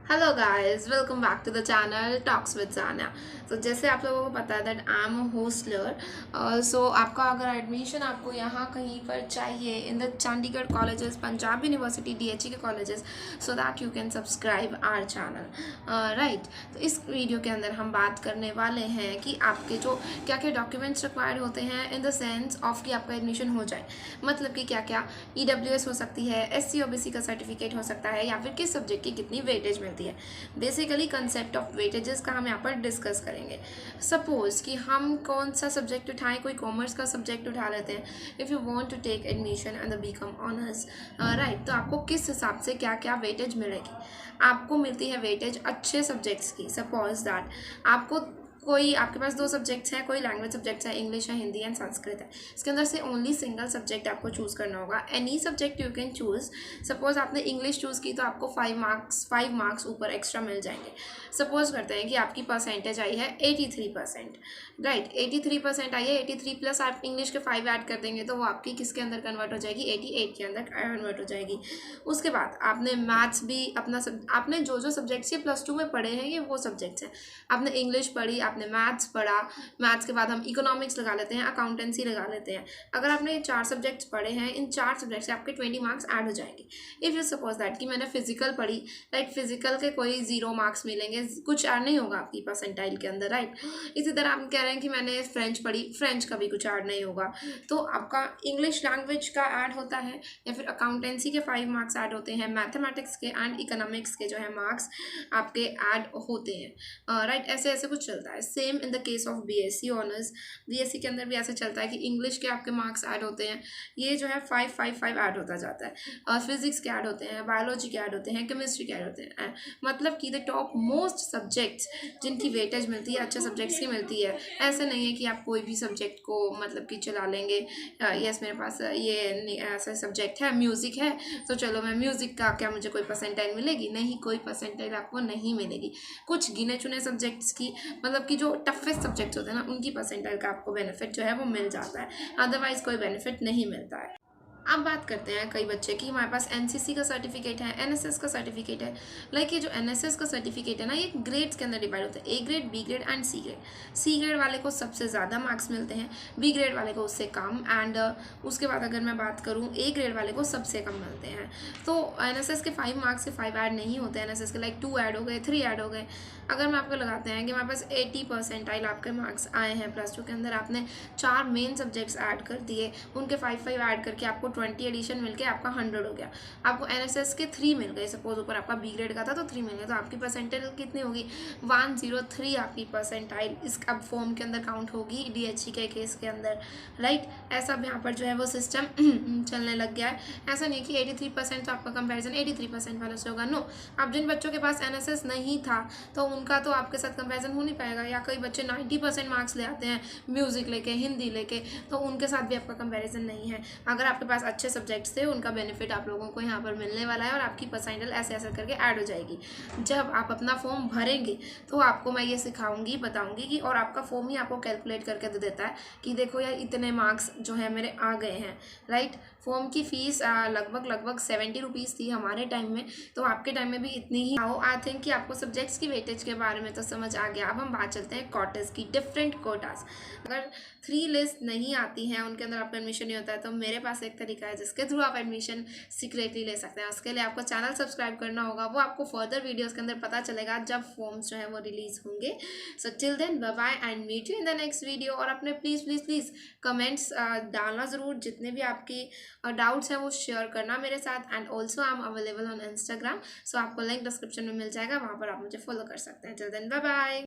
Hello guys, welcome back to the channel talks with Jana. तो जैसे आप लोगों को पता है that I am a hosteller. So आपका अगर एडमिशन आपको यहाँ कहीं पर चाहिए in the Chandigarh colleges, Punjab university, DHE के colleges, so that you can subscribe our channel right. तो इस वीडियो के अंदर हम बात करने वाले हैं कि आपके जो क्या क्या डॉक्यूमेंट्स रिक्वायर्ड होते हैं इन द सेंस ऑफ कि आपका एडमिशन हो जाए। मतलब कि क्या क्या EWS हो सकती है, SC OBC का सर्टिफिकेट हो सकता है, या फिर किस सब्जेक्ट की कितनी वेटेज मिलती है। बेसिकली कंसेप्ट ऑफ वेटेजेस का हम यहाँ पर डिस्कस करेंगे। सपोज कि हम कौन सा सब्जेक्ट उठाएं, कोई कॉमर्स का सब्जेक्ट उठा लेते हैं। If you want to take admission and BCom honours right, तो आपको किस हिसाब से क्या क्या वेटेज मिलेगी। आपको मिलती है वेटेज अच्छे सब्जेक्ट्स की। सपोज दैट आपको कोई आपके पास दो सब्जेक्ट्स हैं, कोई लैंग्वेज सब्जेक्ट्स है, इंग्लिश है, हिंदी एंड संस्कृत है। इसके अंदर से ओनली सिंगल सब्जेक्ट आपको चूज़ करना होगा। Any subject you can choose. Suppose आपने इंग्लिश चूज़ की तो आपको 5 मार्क्स ऊपर एक्स्ट्रा मिल जाएंगे। सपोज करते हैं कि आपकी परसेंटेज आई है 83%, राइट। 83% आई है, 83 प्लस आप इंग्लिश के 5 ऐड कर देंगे तो वो आपकी किसके अंदर कन्वर्ट हो जाएगी, 88 के अंदर कन्वर्ट हो जाएगी। उसके बाद आपने मैथ्स भी अपना आपने जो जो सब्जेक्ट्स ये +2 में पढ़े हैं ये वो सब्जेक्ट्स हैं। आपने इंग्लिश पढ़ी, आपने मैथ्स पढ़ा, मैथ्स के बाद हम इकोनॉमिक्स लगा लेते हैं, अकाउंटेंसी लगा लेते हैं। अगर आपने ये 4 सब्जेक्ट्स पढ़े हैं, इन 4 सब्जेक्ट से आपके 20 मार्क्स ऐड हो जाएंगे। इफ़ यू सपोज दैट कि मैंने फिजिकल पढ़ी, राइट, फिजिकल के कोई 0 मार्क्स मिलेंगे, कुछ ऐड नहीं होगा आपकी परसेंटाइल के अंदर, राइट। इसी तरह आप कह रहे हैं कि मैंने फ्रेंच पढ़ी, फ्रेंच का भी कुछ ऐड नहीं होगा। तो आपका इंग्लिश लैंग्वेज का ऐड होता है, या फिर अकाउंटेंसी के 5 मार्क्स ऐड होते हैं, मैथमेटिक्स के एंड इकोनॉमिक्स के जो है मार्क्स आपके ऐड होते हैं, राइट। ऐसे ऐसे कुछ चलता है। Same in the case of BSc honours. BSc के अंदर भी ऐसे चलता है कि इंग्लिश के आपके मार्क्स ऐड होते हैं, ये जो है 5 ऐड होता जाता है। और फिजिक्स के ऐड होते हैं, बायोलॉजी के ऐड होते हैं, केमिस्ट्री के ऐड होते हैं। मतलब कि द टॉप मोस्ट सब्जेक्ट्स जिनकी वेटेज मिलती है, अच्छे सब्जेक्ट्स की मिलती है। ऐसे नहीं है कि आप कोई भी सब्जेक्ट को मतलब कि चला लेंगे। यस, मेरे पास ये ऐसा सब्जेक्ट है, म्यूज़िक है, तो चलो मैं म्यूज़िक का क्या मुझे कोई परसेंटाइल मिलेगी, नहीं, कोई परसेंटाइल आपको नहीं मिलेगी। कुछ गिने चुने सब्जेक्ट्स की, मतलब कि जो टफेस्ट सब्जेक्ट्स होते हैं ना, उनकी परसेंटाइल का आपको बेनिफिट जो है वो मिल जाता है, अदरवाइज कोई बेनिफिट नहीं मिलता है। अब बात करते हैं कई बच्चे की हमारे पास NCC का सर्टिफिकेट है, NSS का सर्टिफिकेट है। लाइक ये जो NSS का सर्टिफिकेट है ना, ये ग्रेड्स के अंदर डिवाइड होता है, A grade, B grade and C grade. C grade वाले को सबसे ज़्यादा मार्क्स मिलते हैं, B ग्रेड वाले को उससे कम, एंड उसके बाद अगर मैं बात करूँ A ग्रेड वाले को सबसे कम मिलते हैं। तो NSS के 5 मार्क्स से 5 ऐड नहीं होते हैं, NSS के लाइक 2 ऐड हो गए, 3 ऐड हो गए। अगर मैं आपको लगाते हैं कि हमारे पास 80% आपके मार्क्स आए हैं +2 के अंदर, आपने 4 मेन सब्जेक्ट्स ऐड कर दिए, उनके 5 ऐड करके आपको 20 एडिशन मिलके आपका 100 हो गया। आपको NSS के 3 मिल गए, सपोज ऊपर आपका B ग्रेड का था तो 3 मिल गए, तो आपकी परसेंटाइल कितनी होगी, 103 आपकी परसेंटाइल इस अब फॉर्म के अंदर काउंट होगी DHE के केस के अंदर, राइट। ऐसा अब यहाँ पर जो है वो सिस्टम चलने लग गया है। ऐसा नहीं कि 83% तो आपका कंपेरिजन 83% वालों से होगा, नो। अब जिन बच्चों के पास NSS नहीं था तो उनका तो आपके साथ कंपेरिजन हो नहीं पाएगा, या कई बच्चे 90% मार्क्स ले आते हैं म्यूज़िक लेके, हिंदी लेके, तो उनके साथ भी आपका कंपेरिजन नहीं है। अगर आपके पास अच्छे सब्जेक्ट्स थे, उनका बेनिफिट आप लोगों को यहाँ पर मिलने वाला है, और आपकी परसेंटाइल ऐसे ऐसे करके ऐड हो जाएगी। जब आप अपना फॉर्म भरेंगे तो आपको मैं ये सिखाऊंगी, बताऊंगी कि, और आपका फॉर्म ही आपको कैलकुलेट करके दे देता है कि देखो यार इतने मार्क्स जो है मेरे आ गए हैं, राइट। फॉर्म की फ़ीस लगभग 70 रुपीज़ थी हमारे टाइम में, तो आपके टाइम में भी इतनी ही। आई थिंक कि आपको सब्जेक्ट्स की वेटेज के बारे में तो समझ आ गया। अब हम बात चलते हैं कोटास की, डिफरेंट कोटास। अगर 3 लिस्ट नहीं आती हैं, उनके अंदर आपका एडमिशन नहीं होता है, तो मेरे पास एक तरीका है जिसके थ्रू आप एडमिशन सीक्रेटली ले सकते हैं। उसके लिए आपको चैनल सब्सक्राइब करना होगा, वो आपको फर्दर वीडियोस के अंदर पता चलेगा जब फॉर्म्स जो है वो रिलीज होंगे। So till then bye bye and meet you in the next video. और अपने प्लीज़ कमेंट्स डालना ज़रूर, जितने भी आपकी डाउट्स हैं वो शेयर करना मेरे साथ। And also I am available on Instagram, so आपको लिंक डिस्क्रिप्शन में मिल जाएगा, वहाँ पर आप मुझे फॉलो कर सकते हैं। Till then bye bye.